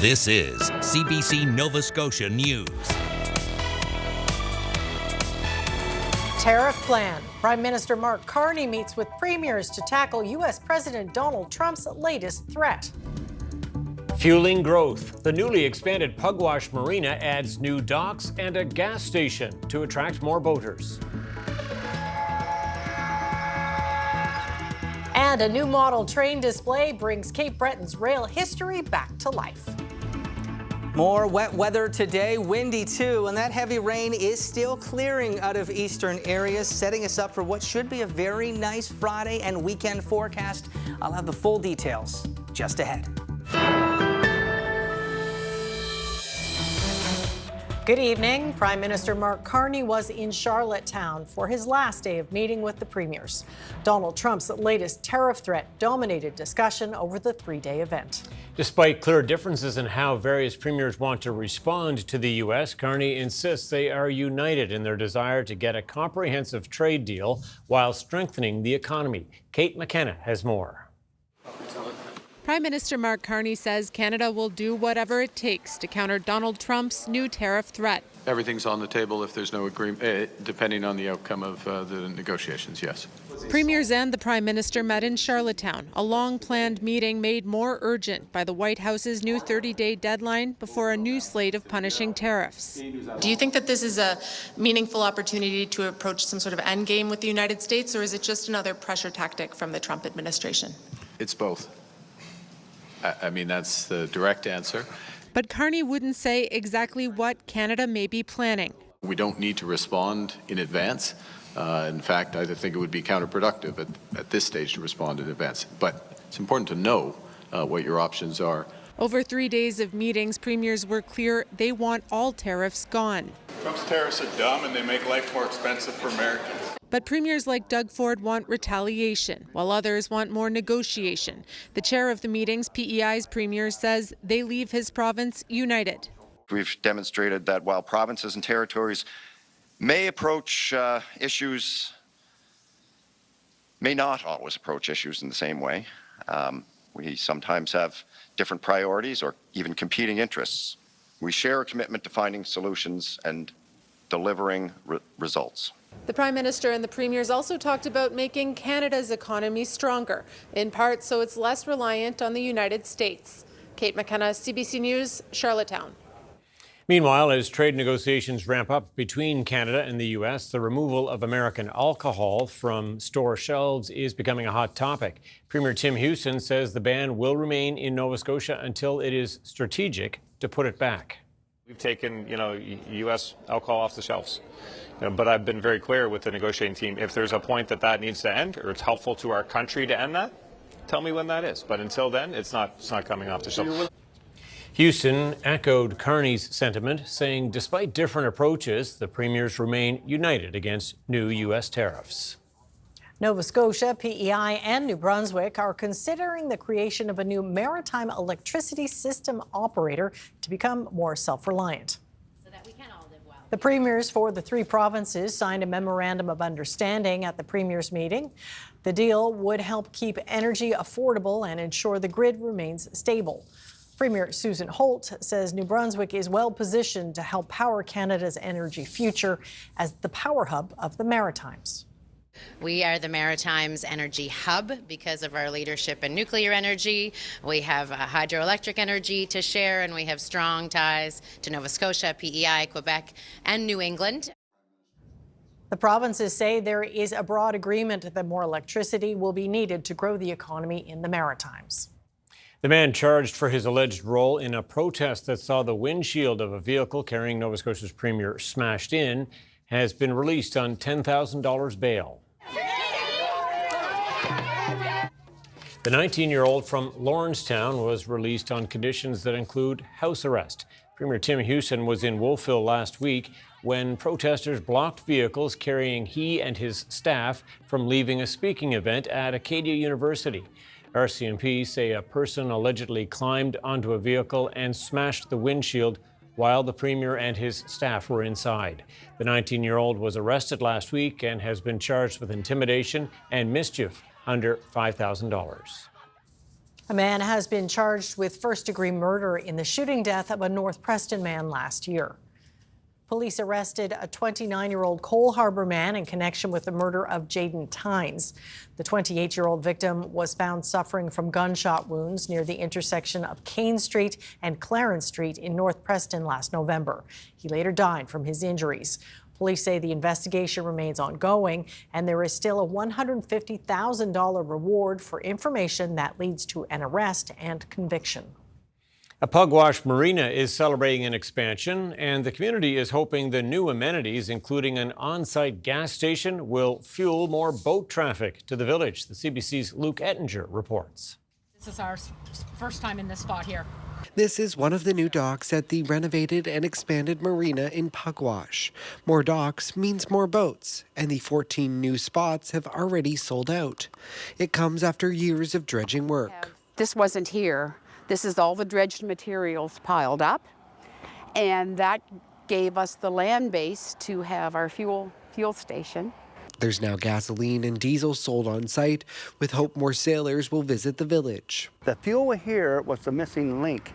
This is CBC Nova Scotia News. Tariff plan. Prime Minister Mark Carney meets with premiers to tackle U.S. President Donald Trump's latest threat. Fueling growth. The newly expanded Pugwash Marina adds new docks and a gas station to attract more boaters. And a new model train display brings Cape Breton's rail history back to life. More wet weather today, windy too, and that heavy rain is still clearing out of eastern areas, setting us up for what should be a very nice Friday and weekend forecast. I'll have the full details just ahead. Good evening. Prime Minister Mark Carney was in Charlottetown for his last day of meeting with the premiers. Donald Trump's latest tariff threat dominated discussion over the three-day event. Despite clear differences in how various premiers want to respond to the U.S., Carney insists they are united in their desire to get a comprehensive trade deal while strengthening the economy. Kate McKenna has more. Prime Minister Mark Carney says Canada will do whatever it takes to counter Donald Trump's new tariff threat. Everything's on the table if there's no agreement, depending on the outcome of the negotiations, yes. Premiers and the Prime Minister met in Charlottetown, a long-planned meeting made more urgent by the White House's new 30-day deadline before a new slate of punishing tariffs. Do you think that this is a meaningful opportunity to approach some sort of endgame with the United States, or is it just another pressure tactic from the Trump administration? It's both. I mean, that's the direct answer. But Carney wouldn't say exactly what Canada may be planning. We don't need to respond in advance. In fact, I think it would be counterproductive at this stage to respond in advance. But it's important to know what your options are. Over 3 days of meetings, premiers were clear they want all tariffs gone. Trump's tariffs are dumb and they make life more expensive for Americans. But premiers like Doug Ford want retaliation, while others want more negotiation. The chair of the meetings, PEI's premier, says they leave his province united. We've demonstrated that while provinces and territories may approach issues, may not always approach issues in the same way. We sometimes have different priorities or even competing interests. We share a commitment to finding solutions and delivering results. The Prime Minister and the premiers also talked about making Canada's economy stronger, in part so it's less reliant on the United States. Kate McKenna, CBC News, Charlottetown. Meanwhile, as trade negotiations ramp up between Canada and the U.S., the removal of American alcohol from store shelves is becoming a hot topic. Premier Tim Houston says the ban will remain in Nova Scotia until it is strategic to put it back. We've taken, U.S. alcohol off the shelves. But I've been very clear with the negotiating team, if there's a point that needs to end or it's helpful to our country to end that, tell me when that is. But until then, it's not coming off the shelf. Houston echoed Carney's sentiment, saying despite different approaches, the premiers remain united against new U.S. tariffs. Nova Scotia, PEI, and New Brunswick are considering the creation of a new maritime electricity system operator to become more self-reliant. The premiers for the three provinces signed a memorandum of understanding at the premiers' meeting. The deal would help keep energy affordable and ensure the grid remains stable. Premier Susan Holt says New Brunswick is well positioned to help power Canada's energy future as the power hub of the Maritimes. We are the Maritimes energy hub because of our leadership in nuclear energy. We have hydroelectric energy to share, and we have strong ties to Nova Scotia, PEI, Quebec, and New England. The provinces say there is a broad agreement that more electricity will be needed to grow the economy in the Maritimes. The man charged for his alleged role in a protest that saw the windshield of a vehicle carrying Nova Scotia's premier smashed in has been released on $10,000 bail. The 19-year-old from Lawrencetown was released on conditions that include house arrest. Premier Tim Houston was in Wolfville last week when protesters blocked vehicles carrying he and his staff from leaving a speaking event at Acadia University. RCMP say a person allegedly climbed onto a vehicle and smashed the windshield while the premier and his staff were inside. The 19-year-old was arrested last week and has been charged with intimidation and mischief under $5,000. A man has been charged with first-degree murder in the shooting death of a North Preston man last year. Police arrested a 29-year-old Cole Harbour man in connection with the murder of Jaden Tynes. The 28-year-old victim was found suffering from gunshot wounds near the intersection of Kane Street and Clarence Street in North Preston last November. He later died from his injuries. Police say the investigation remains ongoing, and there is still a $150,000 reward for information that leads to an arrest and conviction. A Pugwash Marina is celebrating an expansion, and the community is hoping the new amenities, including an on-site gas station, will fuel more boat traffic to the village. The CBC's Luke Ettinger reports. This is our first time in this spot here. This is one of the new docks at the renovated and expanded marina in Pugwash. More docks means more boats, and the 14 new spots have already sold out. It comes after years of dredging work. This wasn't here. This is all the dredged materials piled up, and that gave us the land base to have our fuel station. There's now gasoline and diesel sold on site, with hope more sailors will visit the village. The fuel here was the missing link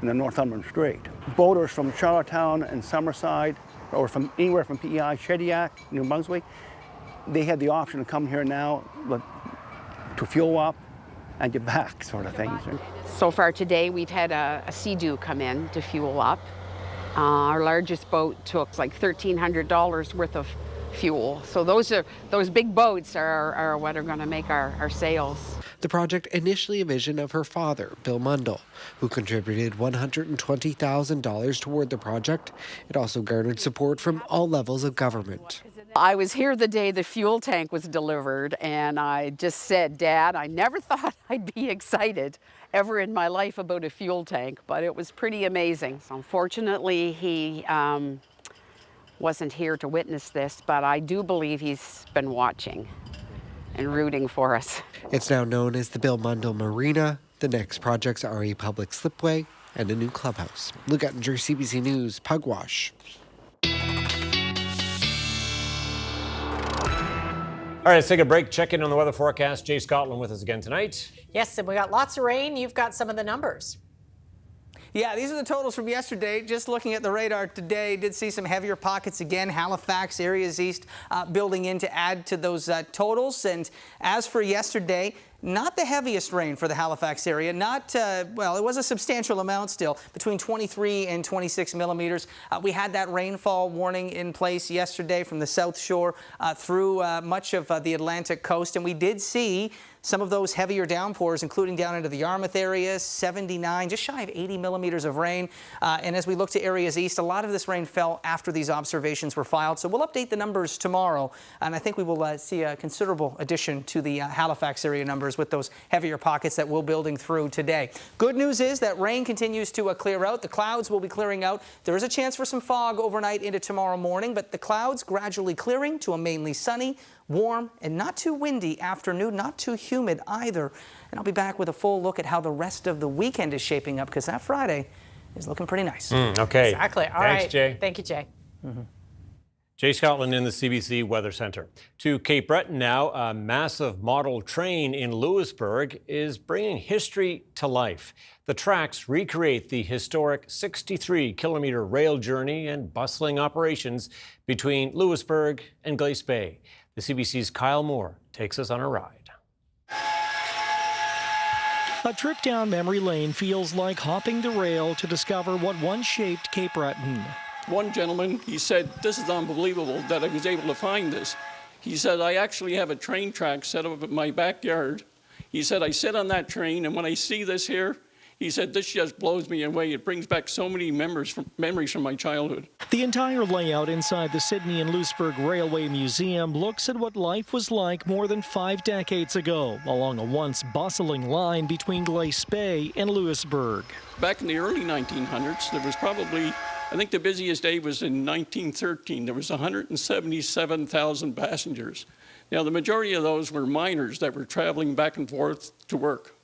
in the Northumberland Strait. Boaters from Charlottetown and Summerside, or from anywhere from PEI, Shediac, New Brunswick, they had the option to come here now to fuel up and get back, sort of things. So far today, we've had a Sea-Doo come in to fuel up. Our largest boat took like $1,300 worth of fuel. So those big boats are what are going to make our sales. The project initially a vision of her father, Bill Mundell, who contributed $120,000 toward the project. It also garnered support from all levels of government. I was here the day the fuel tank was delivered, and I just said, Dad, I never thought I'd be excited ever in my life about a fuel tank, but it was pretty amazing. So unfortunately, he wasn't here to witness this, but I do believe he's been watching and rooting for us. It's now known as the Bill Mundell Marina. The next projects are a public slipway and a new clubhouse. Luke Ettinger, CBC News, Pugwash. All right, let's take a break. Check in on the weather forecast. Jay Scotland with us again tonight. Yes, and we got lots of rain. You've got some of the numbers. Yeah, these are the totals from yesterday. Just looking at the radar today, did see some heavier pockets again. Halifax, areas east, building in to add to those totals. And as for yesterday, not the heaviest rain for the Halifax area. Not, well, it was a substantial amount still, between 23 and 26 millimeters. We had that rainfall warning in place yesterday from the South Shore through much of the Atlantic coast. And we did see some of those heavier downpours, including down into the Yarmouth area, 79, just shy of 80 millimeters of rain. And as we look to areas east, a lot of this rain fell after these observations were filed. So we'll update the numbers tomorrow. And I think we will see a considerable addition to the Halifax area numbers with those heavier pockets that we're building through today. Good news is that rain continues to clear out. The clouds will be clearing out. There is a chance for some fog overnight into tomorrow morning, but the clouds gradually clearing to a mainly sunny, warm, and not too windy afternoon, not too humid either. And I'll be back with a full look at how the rest of the weekend is shaping up, because that Friday is looking pretty nice. Okay. Exactly. All Thanks, right. Jay. Thank you, Jay. Jay Scotland in the CBC Weather Centre. To Cape Breton now, a massive model train in Lewisburg is bringing history to life. The tracks recreate the historic 63-kilometre rail journey and bustling operations between Lewisburg and Glace Bay. The CBC's Kyle Moore takes us on a ride. A trip down memory lane feels like hopping the rail to discover what once shaped Cape Breton. One gentleman, he said, "This is unbelievable that I was able to find this." He said, "I actually have a train track set up in my backyard." He said, "I sit on that train, and when I see this here," he said, "this just blows me away. It brings back so many memories from my childhood." The entire layout inside the Sydney and Lewisburg Railway Museum looks at what life was like more than 5 decades ago along a once bustling line between Glace Bay and Lewisburg. Back in the early 1900s, there was probably, I think the busiest day was in 1913. There was 177,000 passengers. Now, the majority of those were miners that were traveling back and forth to work.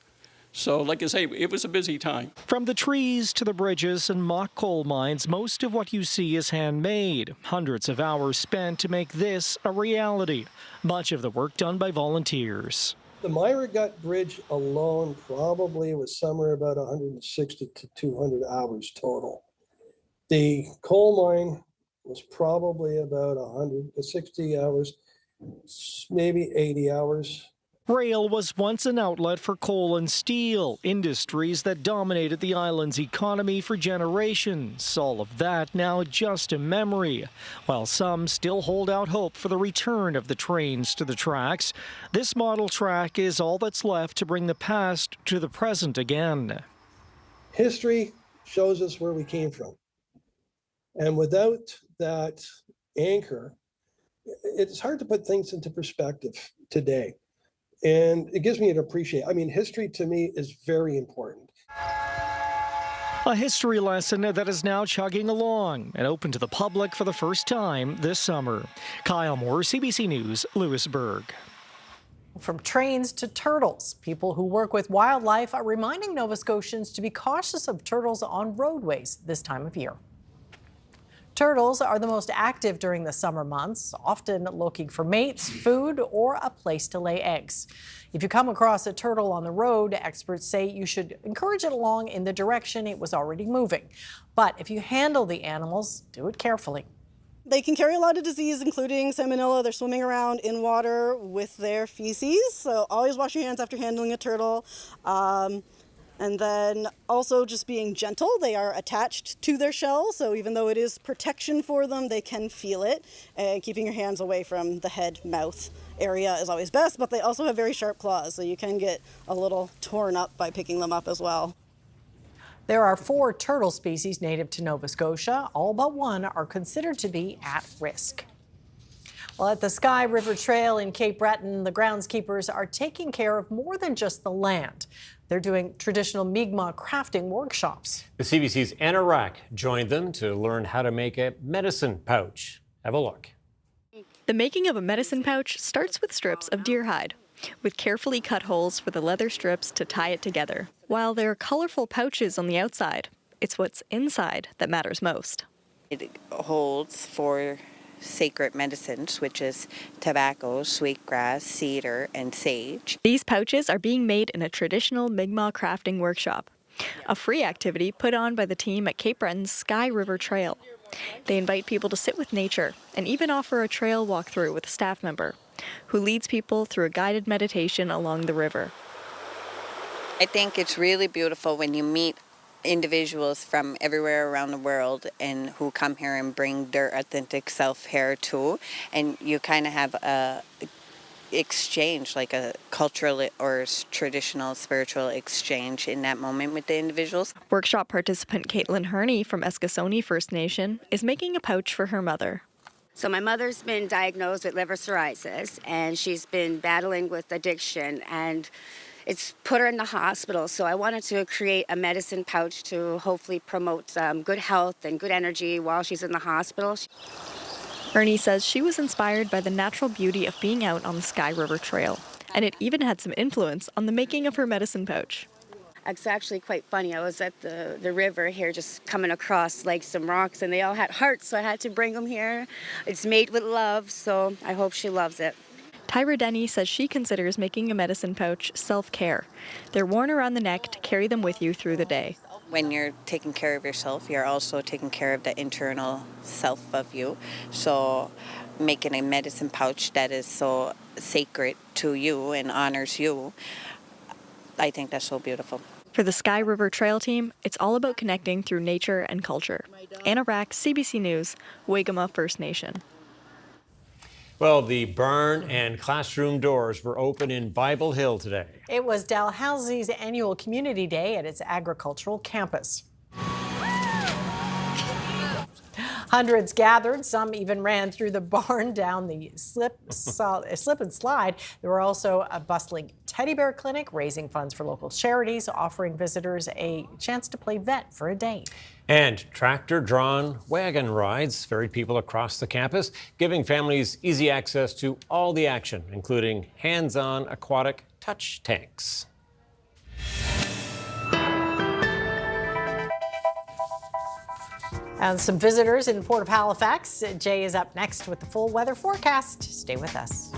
So, like I say, it was a busy time. From the trees to the bridges and mock coal mines, most of what you see is handmade. Hundreds of hours spent to make this a reality. Much of the work done by volunteers. The Myra Gut Bridge alone probably was somewhere about 160 to 200 hours total. The coal mine was probably about 160 hours, maybe 80 hours. Rail was once an outlet for coal and steel, industries that dominated the island's economy for generations. All of that now just a memory. While some still hold out hope for the return of the trains to the tracks, this model track is all that's left to bring the past to the present again. History shows us where we came from. And without that anchor, it's hard to put things into perspective today. And it gives me to appreciate. I mean, history to me is very important. A history lesson that is now chugging along and open to the public for the first time this summer. Kyle Moore, CBC News, Lewisburg. From trains to turtles, people who work with wildlife are reminding Nova Scotians to be cautious of turtles on roadways this time of year. Turtles are the most active during the summer months, often looking for mates, food, or a place to lay eggs. If you come across a turtle on the road, experts say you should encourage it along in the direction it was already moving. But if you handle the animals, do it carefully. They can carry a lot of disease, including salmonella. They're swimming around in water with their feces, so always wash your hands after handling a turtle. And then also just being gentle. They are attached to their shell, so even though it is protection for them, they can feel it. And keeping your hands away from the head, mouth area is always best, but they also have very sharp claws, so you can get a little torn up by picking them up as well. There are 4 turtle species native to Nova Scotia. All but one are considered to be at risk. Well, at the Sky River Trail in Cape Breton, the groundskeepers are taking care of more than just the land. They're doing traditional Mi'kmaq crafting workshops. The CBC's Anna Rack joined them to learn how to make a medicine pouch. Have a look. The making of a medicine pouch starts with strips of deer hide, with carefully cut holes for the leather strips to tie it together. While there are colorful pouches on the outside, it's what's inside that matters most. It holds 4 sacred medicines, which is tobacco, sweetgrass, cedar, and sage. These pouches are being made in a traditional Mi'kmaq crafting workshop, a free activity put on by the team at Cape Breton's Sky River Trail. They invite people to sit with nature and even offer a trail walkthrough with a staff member who leads people through a guided meditation along the river. I think it's really beautiful when you meet individuals from everywhere around the world and who come here and bring their authentic self here too, and you kind of have a exchange, like a cultural or traditional spiritual exchange in that moment with the individuals. Workshop participant Caitlin Herney from Eskasoni First Nation is making a pouch for her mother. So my mother's been diagnosed with liver cirrhosis, and she's been battling with addiction, and it's put her in the hospital. So I wanted to create a medicine pouch to hopefully promote good health and good energy while she's in the hospital. Ernie says she was inspired by the natural beauty of being out on the Sky River Trail, and it even had some influence on the making of her medicine pouch. It's actually quite funny. I was at the river here just coming across like some rocks, and they all had hearts, so I had to bring them here. It's made with love, so I hope she loves it. Tyra Denny says she considers making a medicine pouch self-care. They're worn around the neck to carry them with you through the day. When you're taking care of yourself, you're also taking care of the internal self of you. So making a medicine pouch that is so sacred to you and honors you, I think that's so beautiful. For the Sky River Trail team, it's all about connecting through nature and culture. Anna Rack, CBC News, Waigama First Nation. Well, the barn and classroom doors were open in Bible Hill today. It was Dalhousie's annual community day at its agricultural campus. Hundreds gathered, some even ran through the barn down the slip and slide. There were also a bustling teddy bear clinic, raising funds for local charities, offering visitors a chance to play vet for a day. And tractor-drawn wagon rides ferried people across the campus, giving families easy access to all the action, including hands-on aquatic touch tanks. And some visitors in the Port of Halifax. Jay is up next with the full weather forecast. Stay with us.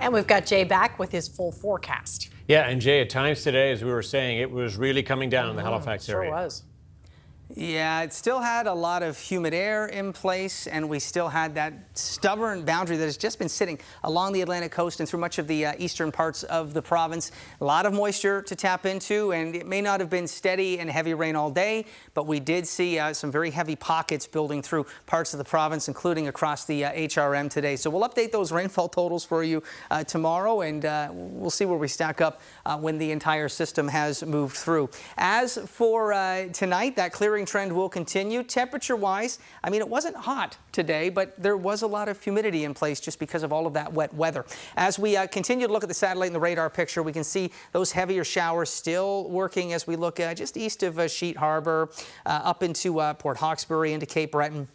And we've got Jay back with his full forecast. Yeah, and Jay, at times today, as we were saying, it was really coming down in the Halifax area. Sure was. Yeah, it still had a lot of humid air in place, and we still had that stubborn boundary that has just been sitting along the Atlantic coast and through much of the eastern parts of the province. A lot of moisture to tap into, and it may not have been steady and heavy rain all day, but we did see some very heavy pockets building through parts of the province, including across the HRM today. So we'll update those rainfall totals for you tomorrow, and we'll see where we stack up when the entire system has moved through. As for tonight, that clearing trend will continue. Temperature-wise, I mean, it wasn't hot today, but there was a lot of humidity in place just because of all of that wet weather. As we continue to look at the satellite and the radar picture, we can see those heavier showers still working as we look just east of Sheet Harbour, up into Port Hawkesbury, into Cape Breton.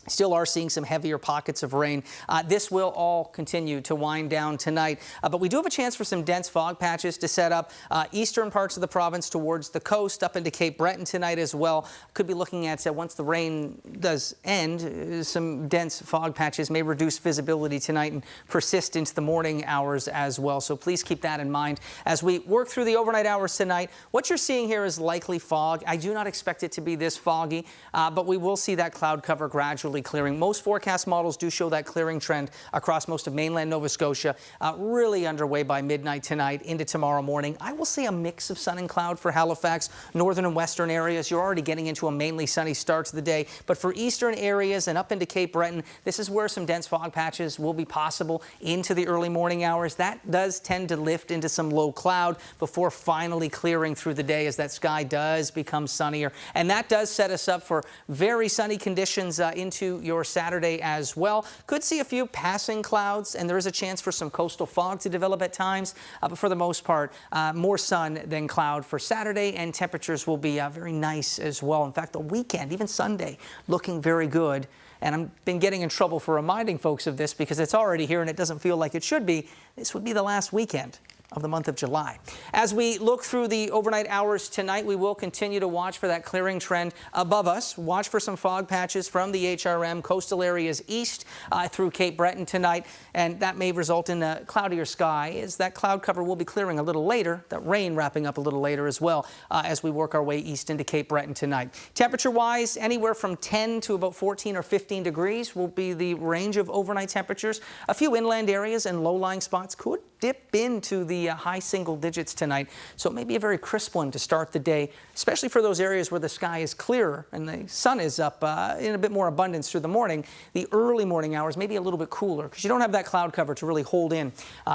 Still are seeing some heavier pockets of rain. This will all continue to wind down tonight, but we do have a chance for some dense fog patches to set up eastern parts of the province towards the coast, up into Cape Breton tonight as well. Could be looking at, once the rain does end, some dense fog patches may reduce visibility tonight and persist into the morning hours as well. So please keep that in mind as we work through the overnight hours tonight. What you're seeing here is likely fog. I do not expect it to be this foggy, but we will see that cloud cover gradually clearing. Most forecast models do show that clearing trend across most of mainland Nova Scotia, really underway by midnight tonight into tomorrow morning. I will see a mix of sun and cloud for Halifax, northern and western areas. You're already getting into a mainly sunny start to the day, but for eastern areas and up into Cape Breton, this is where some dense fog patches will be possible into the early morning hours. That does tend to lift into some low cloud before finally clearing through the day as that sky does become sunnier, and that does set us up for very sunny conditions into your Saturday as well. Could see a few passing clouds, and there is a chance for some coastal fog to develop at times, but for the most part, more sun than cloud for Saturday, and temperatures will be very nice as well. In fact, the weekend, even Sunday, looking very good. And I've been getting in trouble for reminding folks of this because it's already here and it doesn't feel like it should be. This would be the last weekend of the month of July. As we look through the overnight hours tonight, we will continue to watch for that clearing trend above us. Watch for some fog patches from the HRM coastal areas east through Cape Breton tonight, and that may result in a cloudier sky as that cloud cover will be clearing a little later, that rain wrapping up a little later as well as we work our way east into Cape Breton tonight. Temperature-wise, anywhere from 10 to about 14 or 15 degrees will be the range of overnight temperatures. A few inland areas and low-lying spots could dip into the high single digits tonight, so it may be a very crisp one to start the day, especially for those areas where the sky is clearer and the sun is up in a bit more abundance through the morning. The early morning hours may be a little bit cooler because you don't have that cloud cover to really hold in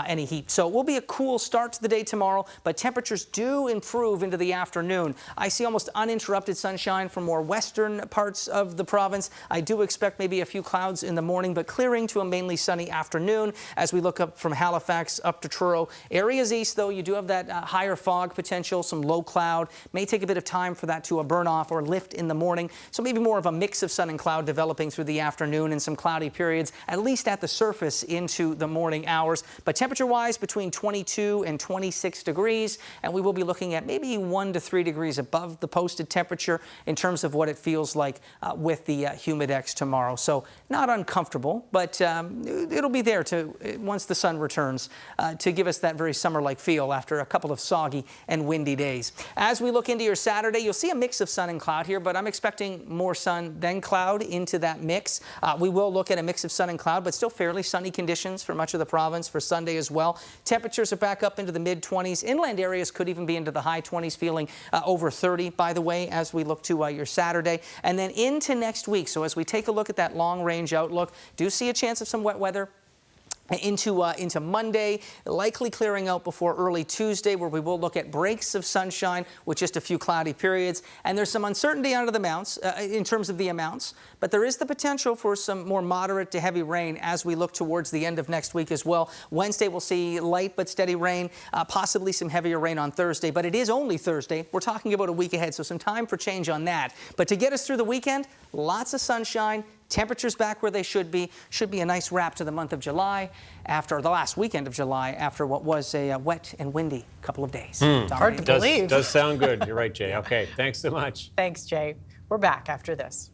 any heat. So it will be a cool start to the day tomorrow, but temperatures do improve into the afternoon. I see almost uninterrupted sunshine from more western parts of the province. I do expect maybe a few clouds in the morning, but clearing to a mainly sunny afternoon as we look up from Halifax up to Truro. Areas east, though, you do have that higher fog potential, some low cloud. May take a bit of time for that to burn off or lift in the morning. So maybe more of a mix of sun and cloud developing through the afternoon and some cloudy periods, at least at the surface into the morning hours. But temperature-wise, between 22 and 26 degrees, and we will be looking at maybe 1 to 3 degrees above the posted temperature in terms of what it feels like with the Humidex tomorrow. So not uncomfortable, but it'll be there to once the sun returns to give us that very summer-like feel after a couple of soggy and windy days. As we look into your Saturday, you'll see a mix of sun and cloud here, but I'm expecting more sun than cloud into that mix. We will look at a mix of sun and cloud, but still fairly sunny conditions for much of the province for Sunday as well. Temperatures are back up into the mid-20s. Inland areas could even be into the high 20s, feeling over 30, by the way, as we look to your Saturday. And then into next week, so as we take a look at that long-range outlook, do see a chance of some wet weather into Monday, likely clearing out before early Tuesday, where we will look at breaks of sunshine with just a few cloudy periods. And there's some uncertainty under the mounts in terms of the amounts, but there is the potential for some more moderate to heavy rain as we look towards the end of next week as well. Wednesday, we'll see light but steady rain, possibly some heavier rain on Thursday, but it is only Thursday. We're talking about a week ahead, so some time for change on that. But to get us through the weekend, lots of sunshine. Temperatures back where they should be a nice wrap to the month of July after the last weekend of July after what was a wet and windy couple of days. Hard to believe. Does sound good. You're right, Jay. Okay, thanks so much. Thanks, Jay. We're back after this.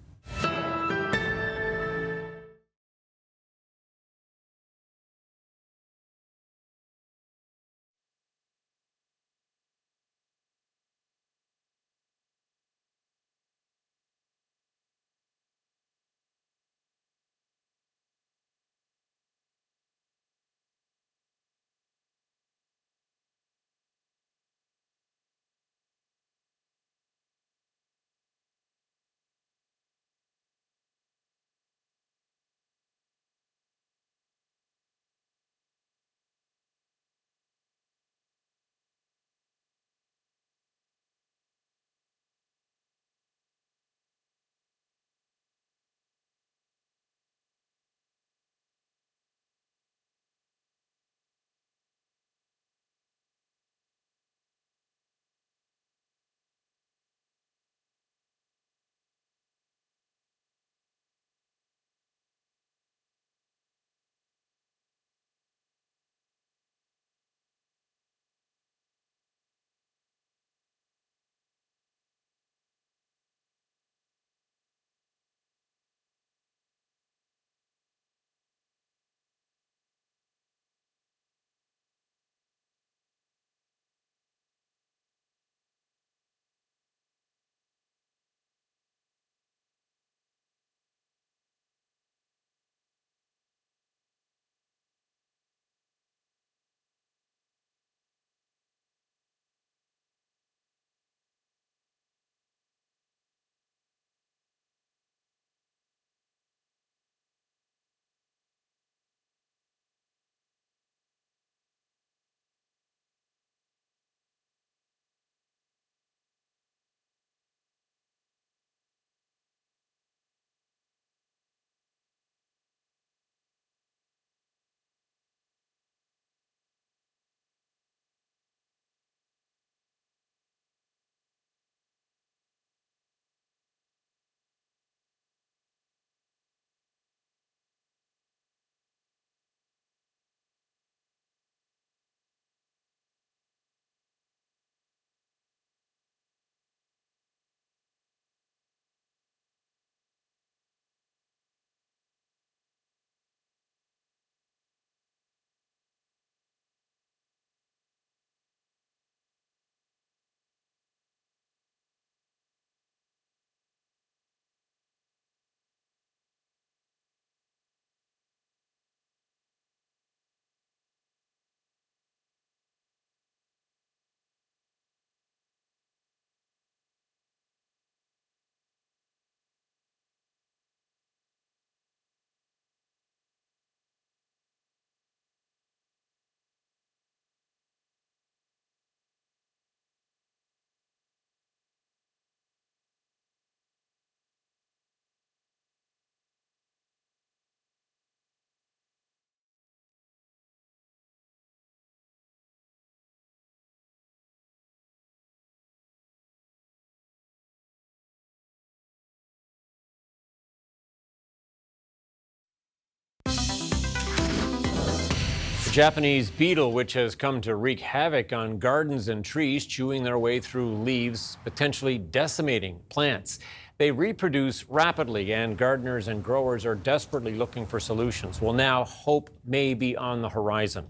Japanese beetle, which has come to wreak havoc on gardens and trees, chewing their way through leaves, potentially decimating plants. They reproduce rapidly, and gardeners and growers are desperately looking for solutions. Well, now hope may be on the horizon.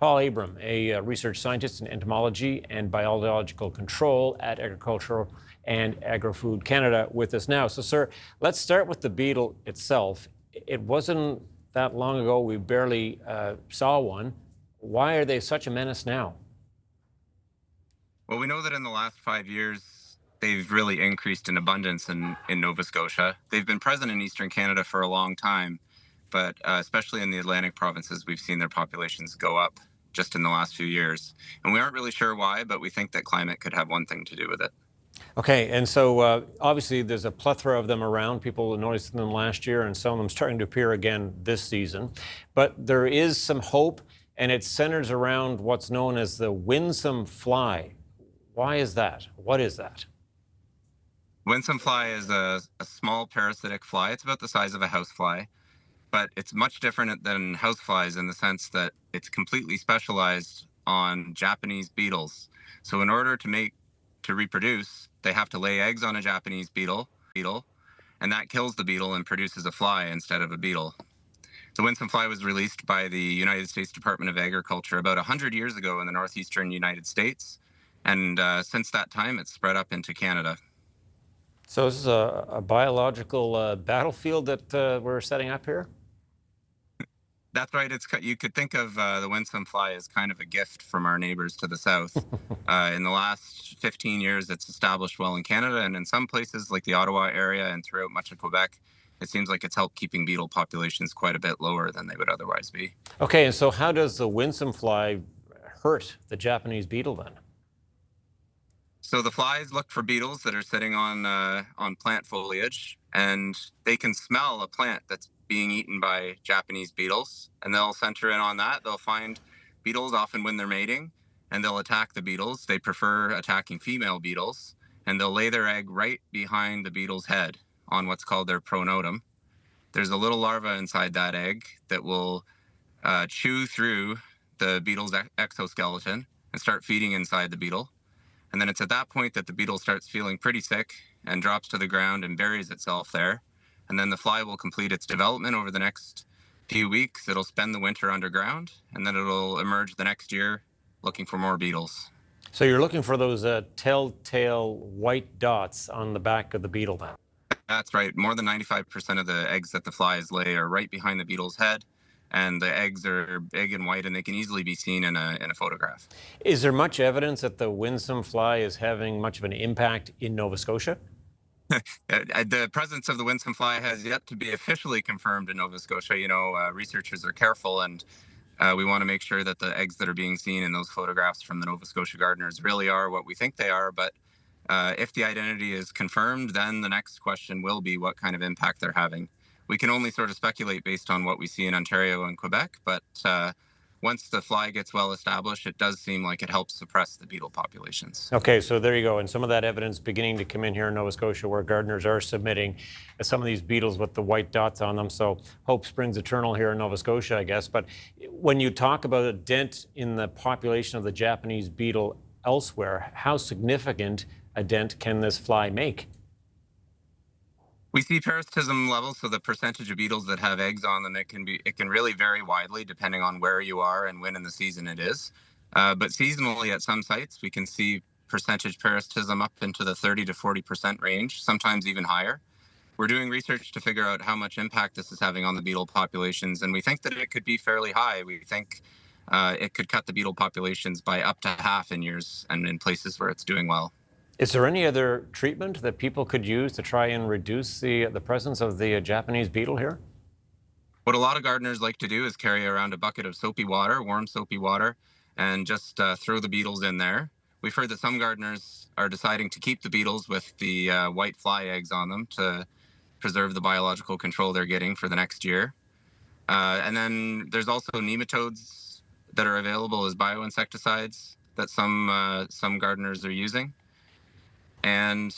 Paul Abram, a research scientist in entomology and biological control at Agricultural and Agri-Food Canada, with us now. So, sir, let's start with the beetle itself. It wasn't that long ago we barely saw one. Why are they such a menace now? Well, we know that in the last 5 years, they've really increased in abundance in Nova Scotia. They've been present in Eastern Canada for a long time, but especially in the Atlantic provinces, we've seen their populations go up just in the last few years. And we aren't really sure why, but we think that climate could have one thing to do with it. Okay, and so obviously there's a plethora of them around. People noticed them last year, and some of them starting to appear again this season. But there is some hope, and it centers around what's known as the winsome fly. Why is that? What is that? Winsome fly is a small parasitic fly. It's about the size of a housefly, but it's much different than houseflies in the sense that it's completely specialized on Japanese beetles. So in order to reproduce, they have to lay eggs on a Japanese beetle, and that kills the beetle and produces a fly instead of a beetle. The winsome fly was released by the United States Department of Agriculture about 100 years ago in the northeastern United States, and since that time it's spread up into Canada. So this is a biological battlefield that we're setting up here? That's right. You could think of the winsome fly as kind of a gift from our neighbors to the south. In the last 15 years, it's established well in Canada, and in some places like the Ottawa area and throughout much of Quebec, it seems like it's helped keeping beetle populations quite a bit lower than they would otherwise be. Okay, and so how does the winsome fly hurt the Japanese beetle then? So the flies look for beetles that are sitting on plant foliage, and they can smell a plant that's being eaten by Japanese beetles, and they'll center in on that. They'll find beetles often when they're mating, and they'll attack the beetles. They prefer attacking female beetles, and they'll lay their egg right behind the beetle's head on what's called their pronotum. There's a little larva inside that egg that will chew through the beetle's exoskeleton and start feeding inside the beetle. And then it's at that point that the beetle starts feeling pretty sick and drops to the ground and buries itself there. And then the fly will complete its development over the next few weeks. It'll spend the winter underground, and then it'll emerge the next year looking for more beetles. So you're looking for those telltale white dots on the back of the beetle then? That's right. More than 95% of the eggs that the flies lay are right behind the beetle's head. And the eggs are big and white, and they can easily be seen in a photograph. Is there much evidence that the winsome fly is having much of an impact in Nova Scotia? The presence of the winsome fly has yet to be officially confirmed in Nova Scotia. You know, researchers are careful, and we want to make sure that the eggs that are being seen in those photographs from the Nova Scotia gardeners really are what we think they are. But if the identity is confirmed, then the next question will be what kind of impact they're having. We can only sort of speculate based on what we see in Ontario and Quebec, but once the fly gets well established, it does seem like it helps suppress the beetle populations. Okay, so there you go. And some of that evidence beginning to come in here in Nova Scotia, where gardeners are submitting some of these beetles with the white dots on them. So hope springs eternal here in Nova Scotia, I guess. But when you talk about a dent in the population of the Japanese beetle elsewhere, how significant a dent can this fly make? We see parasitism levels, so the percentage of beetles that have eggs on them, it can really vary widely depending on where you are and when in the season it is. But seasonally at some sites, we can see percentage parasitism up into the 30 to 40% range, sometimes even higher. We're doing research to figure out how much impact this is having on the beetle populations, and we think that it could be fairly high. We think it could cut the beetle populations by up to half in years and in places where it's doing well. Is there any other treatment that people could use to try and reduce the presence of the Japanese beetle here? What a lot of gardeners like to do is carry around a bucket of soapy water, warm soapy water, and just throw the beetles in there. We've heard that some gardeners are deciding to keep the beetles with the white fly eggs on them to preserve the biological control they're getting for the next year. And then there's also nematodes that are available as bioinsecticides that some gardeners are using. And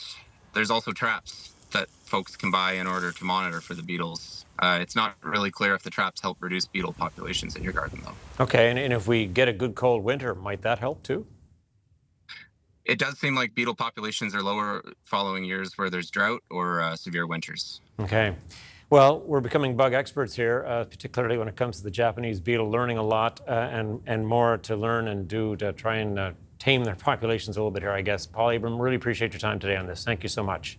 there's also traps that folks can buy in order to monitor for the beetles. It's not really clear if the traps help reduce beetle populations in your garden, though. Okay, and if we get a good cold winter, might that help too? It does seem like beetle populations are lower following years where there's drought or severe winters. Okay. Well, we're becoming bug experts here, particularly when it comes to the Japanese beetle, learning a lot and more to learn and do to try and tame their populations a little bit here, I guess. Paul Abram, really appreciate your time today on this. Thank you so much.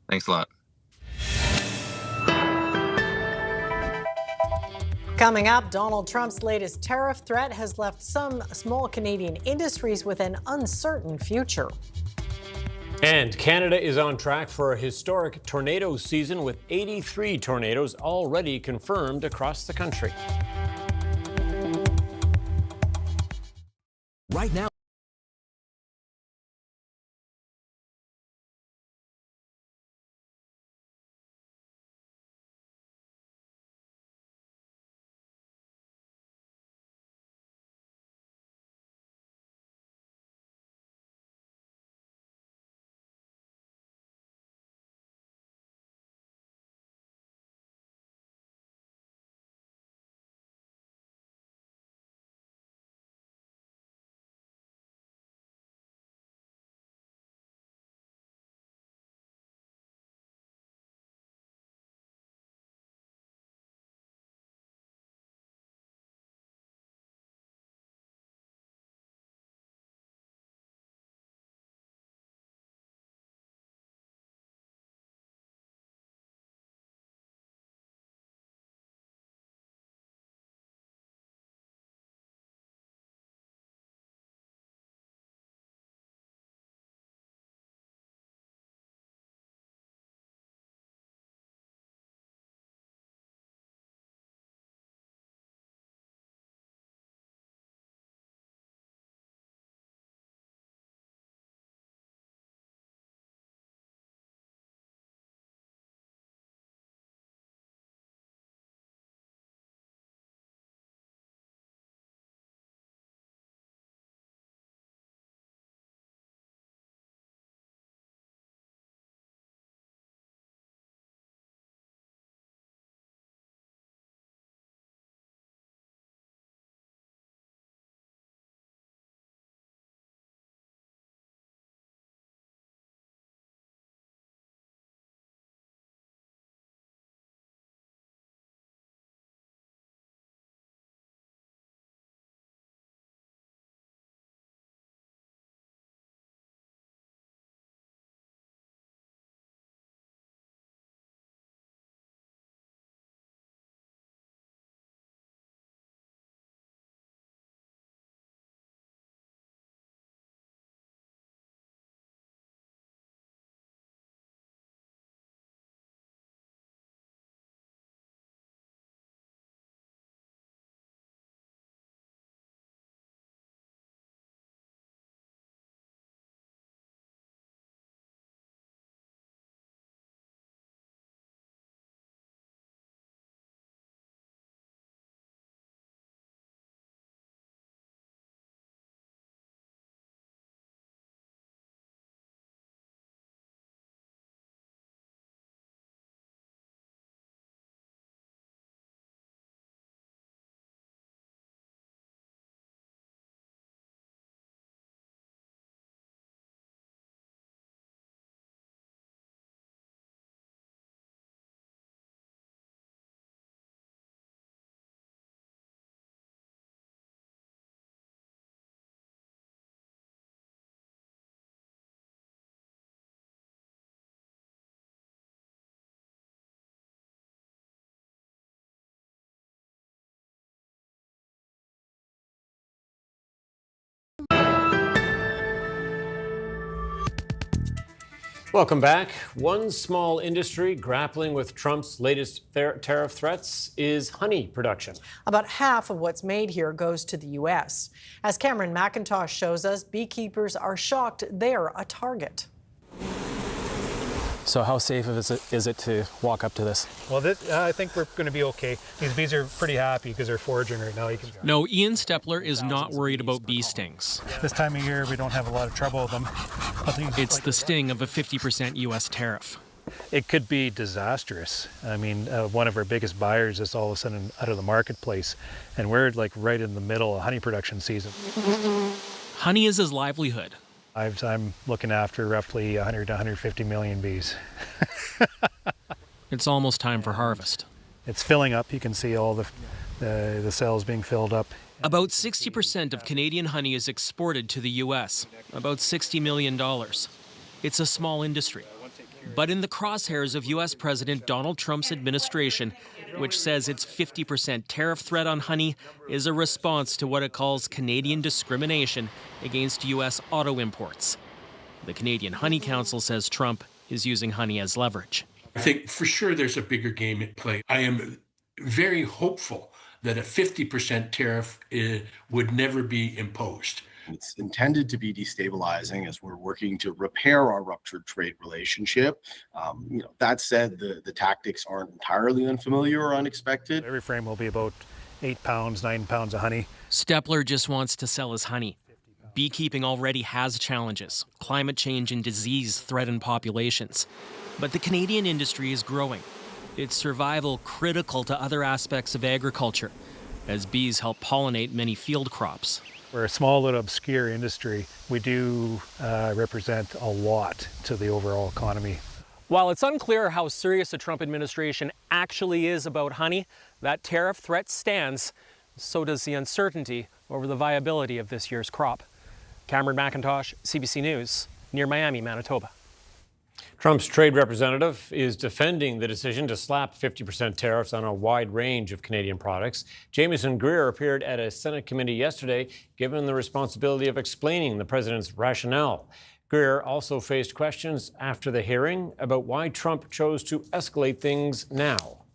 Thanks a lot. Coming up, Donald Trump's latest tariff threat has left some small Canadian industries with an uncertain future. And Canada is on track for a historic tornado season with 83 tornadoes already confirmed across the country. Right now. Welcome back. One small industry grappling with Trump's latest tariff threats is honey production. About half of what's made here goes to the U.S. As Cameron McIntosh shows us, beekeepers are shocked they're a target. So how safe is it to walk up to this? Well, I think we're going to be okay. These bees are pretty happy because they're foraging right now. No, Ian Stepler is not worried about bee stings. This time of year, we don't have a lot of trouble with them. It's the sting of a 50% U.S. tariff. It could be disastrous. I mean, one of our biggest buyers is all of a sudden out of the marketplace, and we're like right in the middle of honey production season. Honey is his livelihood. I'm looking after roughly 100 to 150 million bees. It's almost time for harvest. It's filling up. You can see all the cells being filled up. About 60% of Canadian honey is exported to the U.S., about $60 million. It's a small industry. But in the crosshairs of U.S. President Donald Trump's administration, which says its 50% tariff threat on honey is a response to what it calls Canadian discrimination against U.S. auto imports. The Canadian Honey Council says Trump is using honey as leverage. I think for sure there's a bigger game at play. I am very hopeful that a 50% tariff would never be imposed. It's intended to be destabilizing as we're working to repair our ruptured trade relationship. That said, the tactics aren't entirely unfamiliar or unexpected. Every frame will be about 8 pounds, 9 pounds of honey. Stepler just wants to sell his honey. Beekeeping already has challenges. Climate change and disease threaten populations. But the Canadian industry is growing. Its survival critical to other aspects of agriculture, as bees help pollinate many field crops. We're a small little obscure industry. We do represent a lot to the overall economy. While it's unclear how serious the Trump administration actually is about honey, that tariff threat stands. So does the uncertainty over the viability of this year's crop. Cameron McIntosh, CBC News, near Miami, Manitoba. Trump's trade representative is defending the decision to slap 50% tariffs on a wide range of Canadian products. Jamieson Greer appeared at a Senate committee yesterday, given the responsibility of explaining the president's rationale. Greer also faced questions after the hearing about why Trump chose to escalate things now.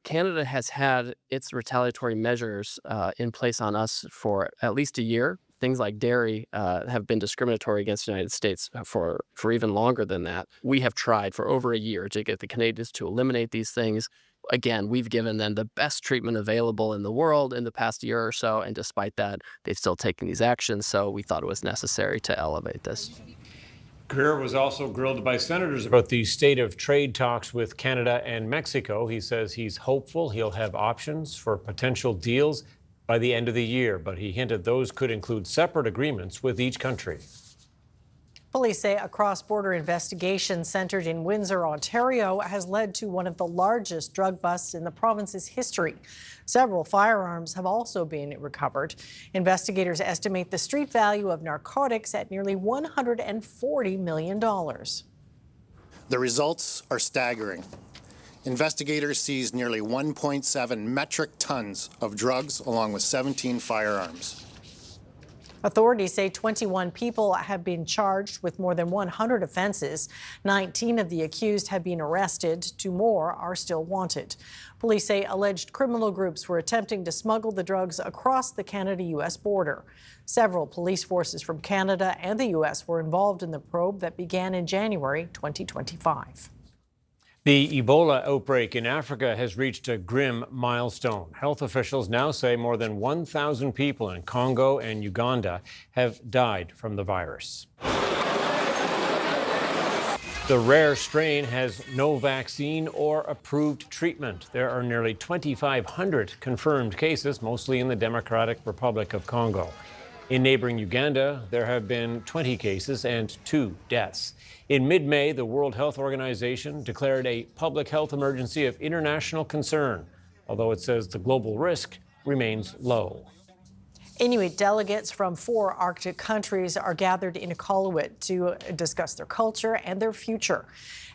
Canada has had its retaliatory measures in place on us for at least a year. Things like dairy have been discriminatory against the United States for even longer than that. We have tried for over a year to get the Canadians to eliminate these things. Again, we've given them the best treatment available in the world in the past year or so, and despite that, they've still taken these actions, so we thought it was necessary to elevate this. Greer was also grilled by senators about the state of trade talks with Canada and Mexico. He says he's hopeful he'll have options for potential deals by the end of the year, but he hinted those could include separate agreements with each country. Police say a cross-border investigation centered in Windsor, Ontario, has led to one of the largest drug busts in the province's history. Several firearms have also been recovered. Investigators estimate the street value of narcotics at nearly $140 million. The results are staggering. Investigators seized nearly 1.7 metric tons of drugs along with 17 firearms. Authorities say 21 people have been charged with more than 100 offenses. 19 of the accused have been arrested. 2 more are still wanted. Police say alleged criminal groups were attempting to smuggle the drugs across the Canada-U.S. border. Several police forces from Canada and the U.S. were involved in the probe that began in January 2025. The Ebola outbreak in Africa has reached a grim milestone. Health officials now say more than 1,000 people in Congo and Uganda have died from the virus. The rare strain has no vaccine or approved treatment. There are nearly 2,500 confirmed cases, mostly in the Democratic Republic of Congo. In neighboring Uganda, there have been 20 cases and 2 deaths. In mid-May, the World Health Organization declared a public health emergency of international concern, although it says the global risk remains low. Inuit delegates from 4 Arctic countries are gathered in Iqaluit to discuss their culture and their future.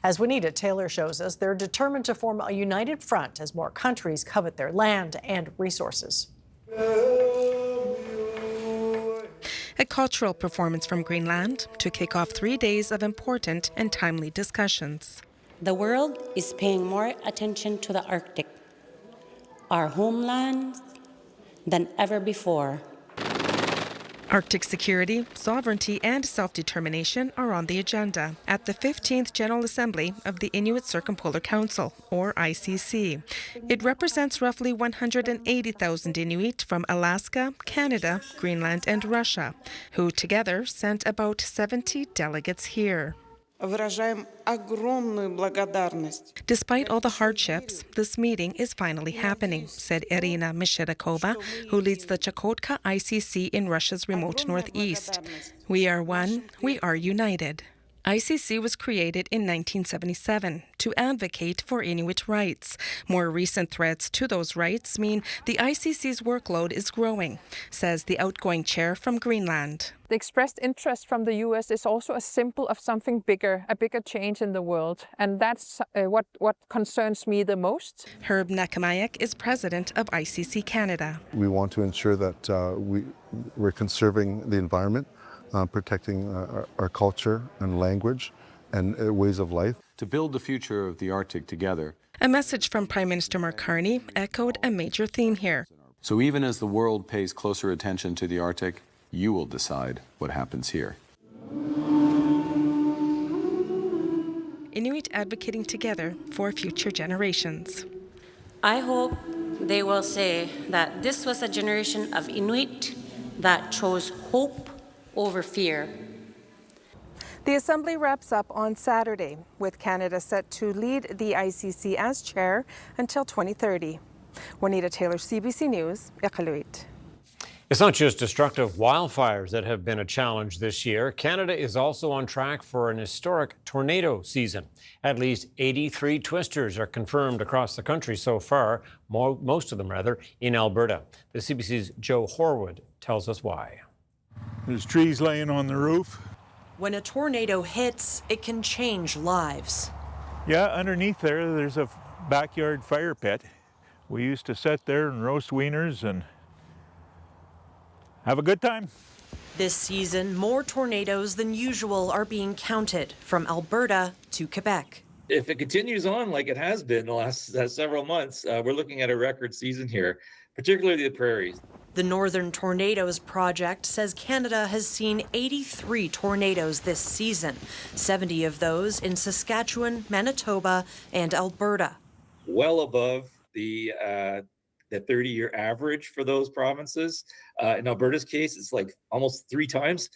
As Juanita Taylor shows us, they're determined to form a united front as more countries covet their land and resources. A cultural performance from Greenland to kick off 3 days of important and timely discussions. The world is paying more attention to the Arctic, our homeland, than ever before. Arctic security, sovereignty, and self-determination are on the agenda at the 15th General Assembly of the Inuit Circumpolar Council, or ICC. It represents roughly 180,000 Inuit from Alaska, Canada, Greenland, and Russia, who together sent about 70 delegates here. Despite all the hardships, this meeting is finally happening, said Irina Mishedakova, who leads the Chukotka ICC in Russia's remote northeast. We are one, we are united. ICC was created in 1977 to advocate for Inuit rights. More recent threats to those rights mean the ICC's workload is growing, says the outgoing chair from Greenland. The expressed interest from the U.S. is also a symbol of something bigger, a bigger change in the world. And that's what concerns me the most. Herb Nakamayak is president of ICC Canada. We want to ensure that we're conserving the environment, protecting our culture and language and ways of life. To build the future of the Arctic together. A message from Prime Minister Mark Carney echoed a major theme here. So even as the world pays closer attention to the Arctic, you will decide what happens here. Inuit advocating together for future generations. I hope they will say that this was a generation of Inuit that chose hope over fear. The Assembly wraps up on Saturday, with Canada set to lead the ICC as chair until 2030. Juanita Taylor, CBC News, Iqaluit. It's not just destructive wildfires that have been a challenge this year. Canada is also on track for an historic tornado season. At least 83 twisters are confirmed across the country so far, most of them rather, in Alberta. The CBC's Joe Horwood tells us why. There's trees laying on the roof. When a tornado hits, it can change lives. Yeah, underneath there's a backyard fire pit. We used to sit there and roast wieners and have a good time. This season, more tornadoes than usual are being counted from Alberta to Quebec. If it continues on like it has been the last several months, we're looking at a record season here, particularly the prairies. The Northern Tornadoes Project says Canada has seen 83 tornadoes this season, 70 of those in Saskatchewan, Manitoba, and Alberta. Well above the 30-year average for those provinces. In Alberta's case, it's like almost 3 times.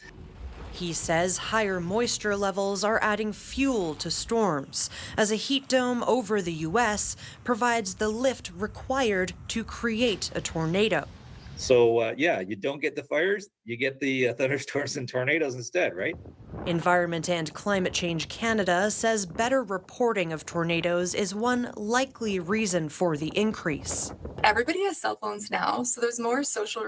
He says higher moisture levels are adding fuel to storms, as a heat dome over the U.S. provides the lift required to create a tornado. So, you don't get the fires, you get the thunderstorms and tornadoes instead, right? Environment and Climate Change Canada says better reporting of tornadoes is one likely reason for the increase. Everybody has cell phones now, so there's more social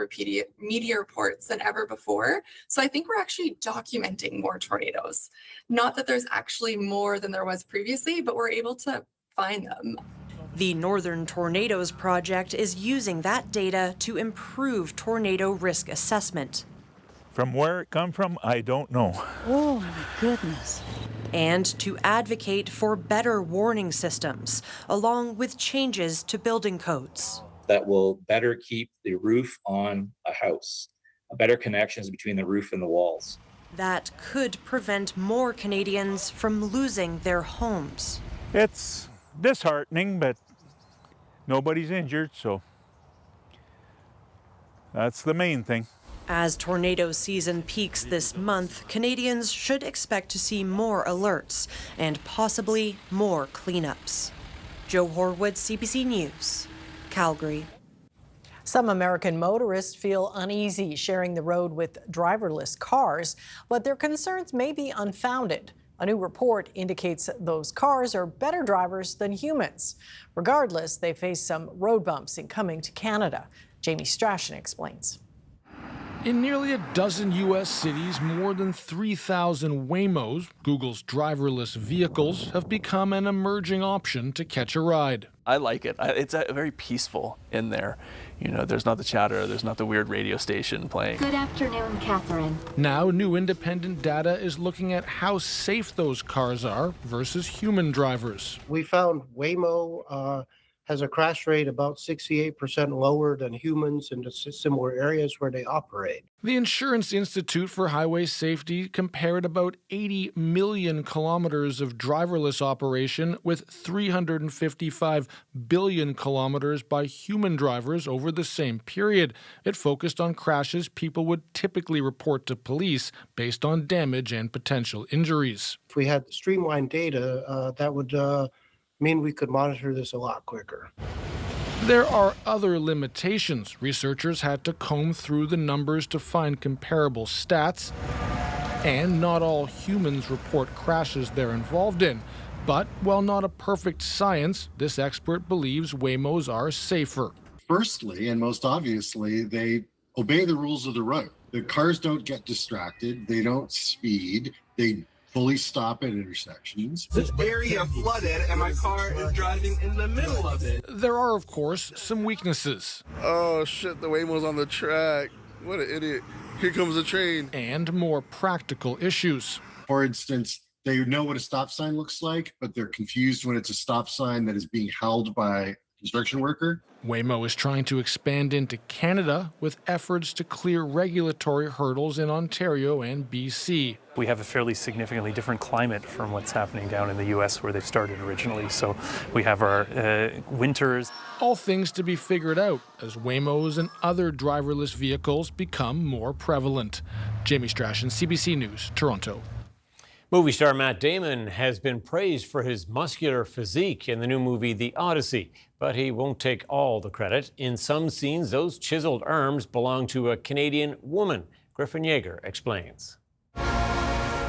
media reports than ever before. So I think we're actually documenting more tornadoes. Not that there's actually more than there was previously, but we're able to find them. The Northern Tornadoes Project is using that data to improve tornado risk assessment. From where it come from, I don't know. Oh, my goodness. And to advocate for better warning systems, along with changes to building codes. That will better keep the roof on a house, better connections between the roof and the walls. That could prevent more Canadians from losing their homes. It's disheartening, but nobody's injured, so that's the main thing. As tornado season peaks this month, Canadians should expect to see more alerts and possibly more cleanups. Joe Horwood, CBC News, Calgary. Some American motorists feel uneasy sharing the road with driverless cars, but their concerns may be unfounded. A new report indicates those cars are better drivers than humans. Regardless, they face some road bumps in coming to Canada. Jamie Strachan explains. In nearly a dozen U.S. cities, more than 3,000 Waymos, Google's driverless vehicles, have become an emerging option to catch a ride. I like it. It's very peaceful in there. You know, there's not the chatter, there's not the weird radio station playing. Good afternoon, Catherine. Now, new independent data is looking at how safe those cars are versus human drivers. We found Waymo has a crash rate about 68% lower than humans in the similar areas where they operate. The Insurance Institute for Highway Safety compared about 80 million kilometers of driverless operation with 355 billion kilometers by human drivers over the same period. It focused on crashes people would typically report to police based on damage and potential injuries. If we had streamlined data, that would mean we could monitor this a lot quicker. There are other limitations. Researchers had to comb through the numbers to find comparable stats, and not all humans report crashes they're involved in. But while not a perfect science, this expert believes Waymos are safer. Firstly, and most obviously, they obey the rules of the road. The cars don't get distracted, they don't speed, they fully stop at intersections. This area flooded and my car is driving in the middle of it. There are, of course, some weaknesses. Oh shit, the Waymo's on the track. What an idiot. Here comes the train. And more practical issues. For instance, they know what a stop sign looks like, but they're confused when it's a stop sign that is being held by a construction worker. Waymo is trying to expand into Canada with efforts to clear regulatory hurdles in Ontario and BC. We have a fairly significantly different climate from what's happening down in the U.S. where they started originally. So we have our winters. All things to be figured out as Waymos and other driverless vehicles become more prevalent. Jamie Strachan, CBC News, Toronto. Movie star Matt Damon has been praised for his muscular physique in the new movie The Odyssey, but he won't take all the credit. In some scenes, those chiseled arms belong to a Canadian woman. Griffin Yeager explains.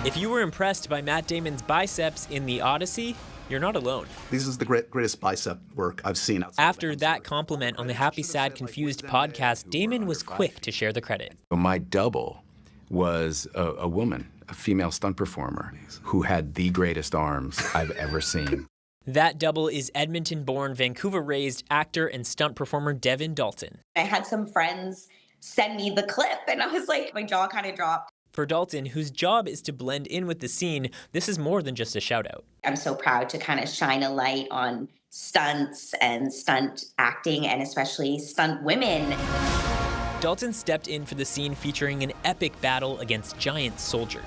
If you were impressed by Matt Damon's biceps in The Odyssey, you're not alone. This is the greatest bicep work I've seen. After that compliment on the Happy Sad Confused podcast, Damon was quick to share the credit. My double was a woman, a female stunt performer, who had the greatest arms I've ever seen. That double is Edmonton-born, Vancouver-raised actor and stunt performer Devin Dalton. I had some friends send me the clip, and I was like, my jaw kind of dropped. For Dalton, whose job is to blend in with the scene, this is more than just a shout-out. I'm so proud to kind of shine a light on stunts and stunt acting, and especially stunt women. Dalton stepped in for the scene featuring an epic battle against giant soldiers.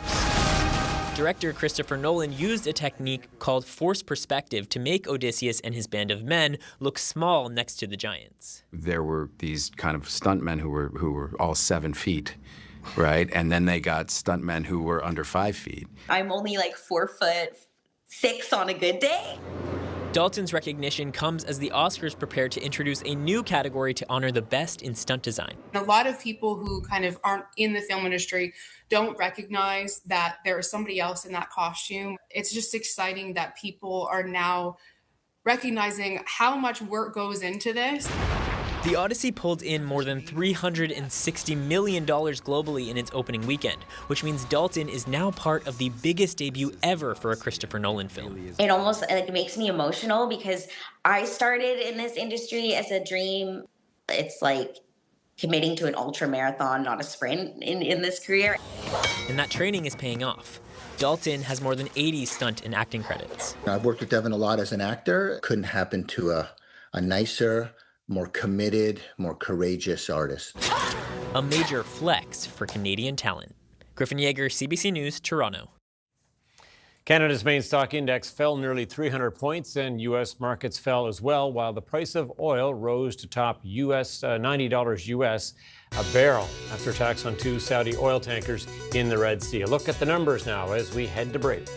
Director Christopher Nolan used a technique called forced perspective to make Odysseus and his band of men look small next to the giants. There were these kind of stuntmen who were all 7 feet, right? And then they got stuntmen who were under 5 feet. I'm only like 4'6" on a good day. Dalton's recognition comes as the Oscars prepare to introduce a new category to honor the best in stunt design. A lot of people who kind of aren't in the film industry don't recognize that there is somebody else in that costume. It's just exciting that people are now recognizing how much work goes into this. The Odyssey pulled in more than $360 million globally in its opening weekend, which means Dalton is now part of the biggest debut ever for a Christopher Nolan film. It almost makes me emotional because I started in this industry as a dream. It's like committing to an ultra marathon, not a sprint in this career. And that training is paying off. Dalton has more than 80 stunt and acting credits. I've worked with Devin a lot as an actor. Couldn't happen to a nicer, more committed, more courageous artist. A major flex for Canadian talent. Griffin Yeager, CBC News, Toronto. Canada's main stock index fell nearly 300 points and U.S. markets fell as well, while the price of oil rose to top $90 U.S. a barrel after attacks on 2 Saudi oil tankers in the Red Sea. A look at the numbers now as we head to break.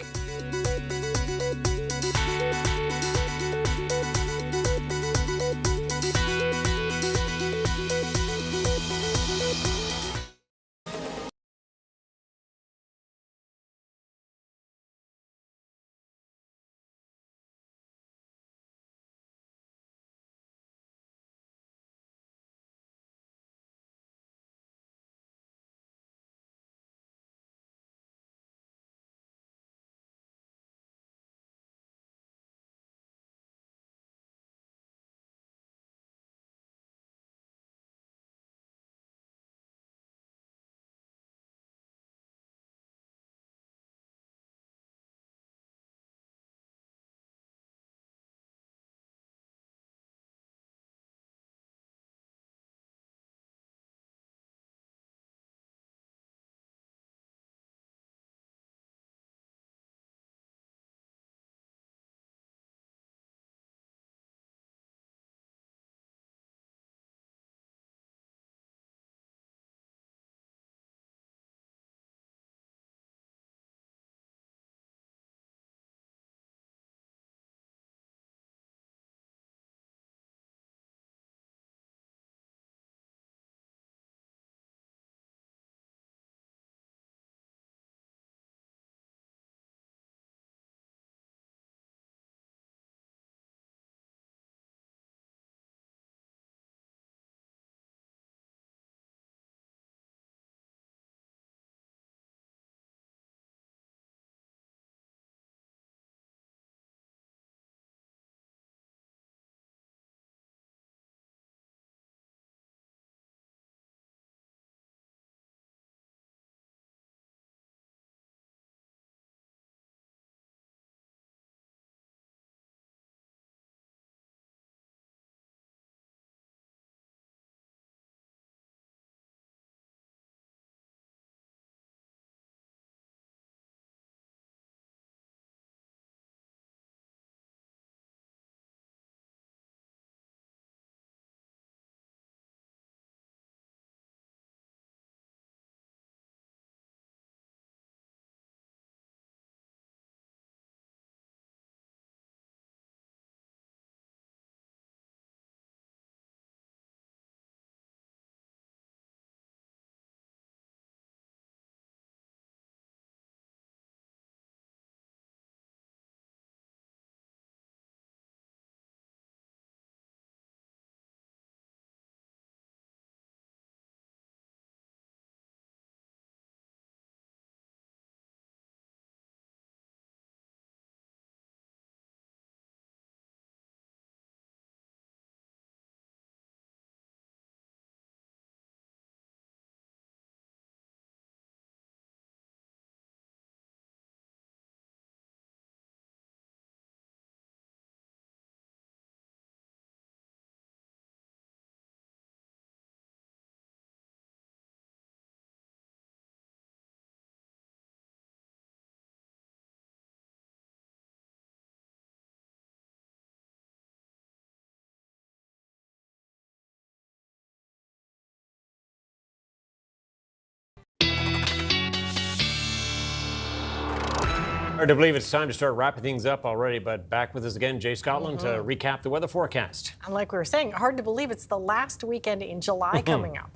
Hard to believe it's time to start wrapping things up already, but back with us again, Jay Scotland, to recap the weather forecast. And like we were saying, hard to believe it's the last weekend in July coming up.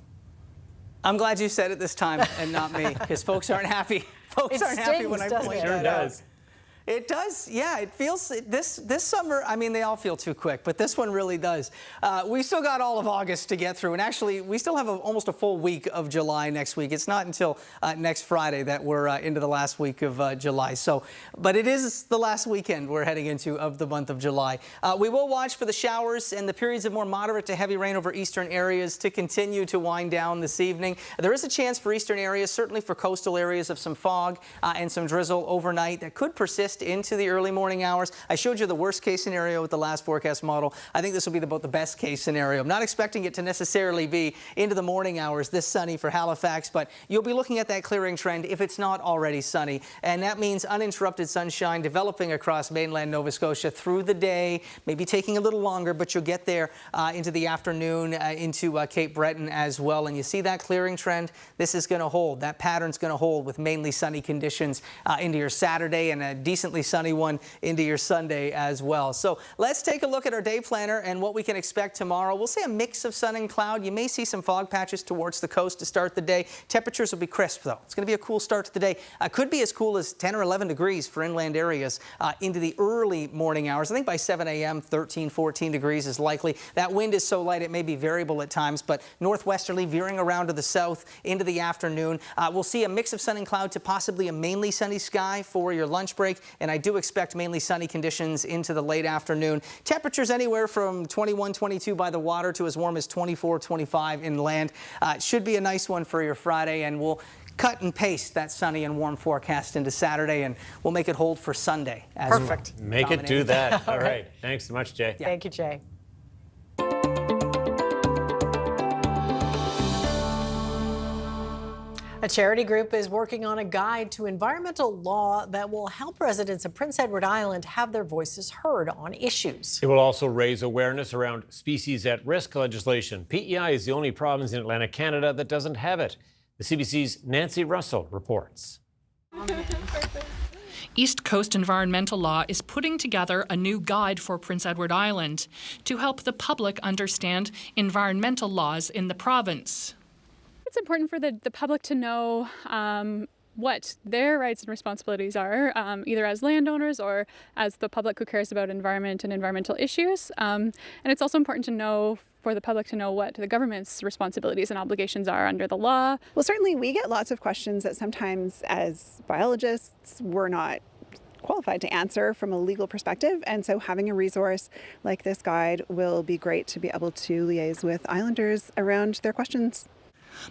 I'm glad you said it this time and not me, because folks aren't happy. Folks aren't happy when I point that out. It does, yeah. It feels this summer. I mean, they all feel too quick, but this one really does. We still got all of August to get through, and actually, we still have almost a full week of July next week. It's not until next Friday that we're into the last week of July. So, but it is the last weekend we're heading into of the month of July. We will watch for the showers and the periods of more moderate to heavy rain over eastern areas to continue to wind down this evening. There is a chance for eastern areas, certainly for coastal areas, of some fog and some drizzle overnight that could persist into the early morning hours. I showed you the worst case scenario with the last forecast model. I think this will be about the best case scenario. I'm not expecting it to necessarily be into the morning hours this sunny for Halifax, but you'll be looking at that clearing trend if it's not already sunny. And that means uninterrupted sunshine developing across mainland Nova Scotia through the day, maybe taking a little longer, but you'll get there into the afternoon, into Cape Breton as well. And you see that clearing trend? This is going to hold. That pattern's going to hold with mainly sunny conditions into your Saturday and a decently sunny one into your Sunday as well. So let's take a look at our day planner and what we can expect tomorrow. We'll see a mix of sun and cloud. You may see some fog patches towards the coast to start the day. Temperatures will be crisp, though. It's going to be a cool start to the day. Could be as cool as 10 or 11 degrees for inland areas into the early morning hours. I think by 7 a.m., 13, 14 degrees is likely. That wind is so light it may be variable at times, but northwesterly veering around to the south into the afternoon. We'll see a mix of sun and cloud to possibly a mainly sunny sky for your lunch break, and I do expect mainly sunny conditions into the late afternoon. Temperatures anywhere from 21, 22 by the water to as warm as 24, 25 inland. Should be a nice one for your Friday, and we'll cut and paste that sunny and warm forecast into Saturday, and we'll make it hold for Sunday as well. Perfect. Make it do that. All right. Thanks so much, Jay. Yeah. Thank you, Jay. A charity group is working on a guide to environmental law that will help residents of Prince Edward Island have their voices heard on issues. It will also raise awareness around species at risk legislation. PEI is the only province in Atlantic Canada that doesn't have it. The CBC's Nancy Russell reports. East Coast Environmental Law is putting together a new guide for Prince Edward Island to help the public understand environmental laws in the province. It's important for the public to know what their rights and responsibilities are, either as landowners or as the public who cares about environment and environmental issues. And it's also important to know for the public to know what the government's responsibilities and obligations are under the law. Well, certainly we get lots of questions that sometimes as biologists we're not qualified to answer from a legal perspective, and so having a resource like this guide will be great to be able to liaise with islanders around their questions.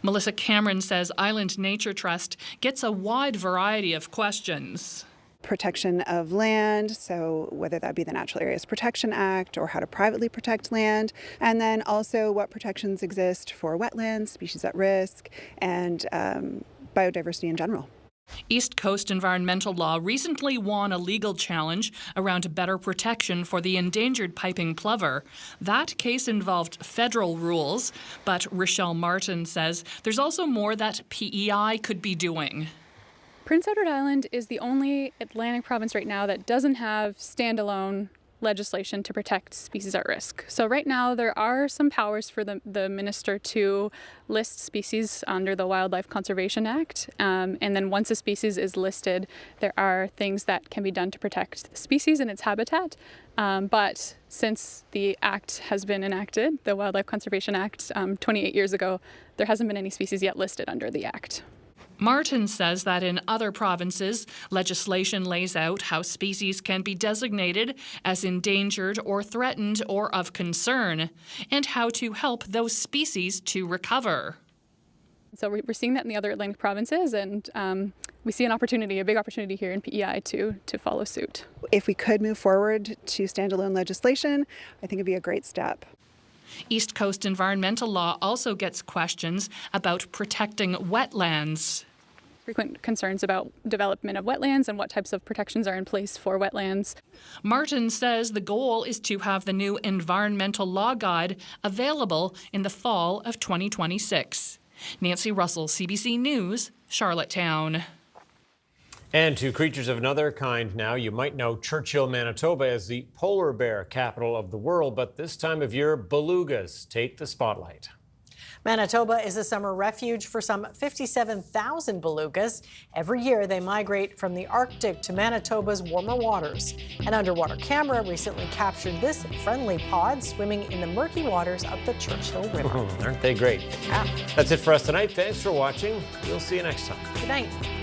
Melissa Cameron says Island Nature Trust gets a wide variety of questions. Protection of land, so whether that be the Natural Areas Protection Act or how to privately protect land, and then also what protections exist for wetlands, species at risk, and biodiversity in general. East Coast Environmental Law recently won a legal challenge around better protection for the endangered piping plover. That case involved federal rules, but Rochelle Martin says there's also more that PEI could be doing. Prince Edward Island is the only Atlantic province right now that doesn't have standalone legislation to protect species at risk. So right now there are some powers for the minister to list species under the Wildlife Conservation Act. And then once a species is listed, there are things that can be done to protect the species and its habitat. But since the act has been enacted, the Wildlife Conservation Act, 28 years ago, there hasn't been any species yet listed under the act. Martin says that in other provinces, legislation lays out how species can be designated as endangered or threatened or of concern, and how to help those species to recover. So we're seeing that in the other Atlantic provinces, and we see an opportunity, a big opportunity here in PEI to follow suit. If we could move forward to standalone legislation, I think it'd be a great step. East Coast Environmental Law also gets questions about protecting wetlands. Frequent concerns about development of wetlands and what types of protections are in place for wetlands. Martin says the goal is to have the new environmental law guide available in the fall of 2026. Nancy Russell, CBC News, Charlottetown. And to creatures of another kind now, you might know Churchill, Manitoba as the polar bear capital of the world, but this time of year, belugas take the spotlight. Manitoba is a summer refuge for some 57,000 belugas. Every year, they migrate from the Arctic to Manitoba's warmer waters. An underwater camera recently captured this friendly pod swimming in the murky waters of the Churchill River. Aren't they great? Yeah. That's it for us tonight. Thanks for watching. We'll see you next time. Good night.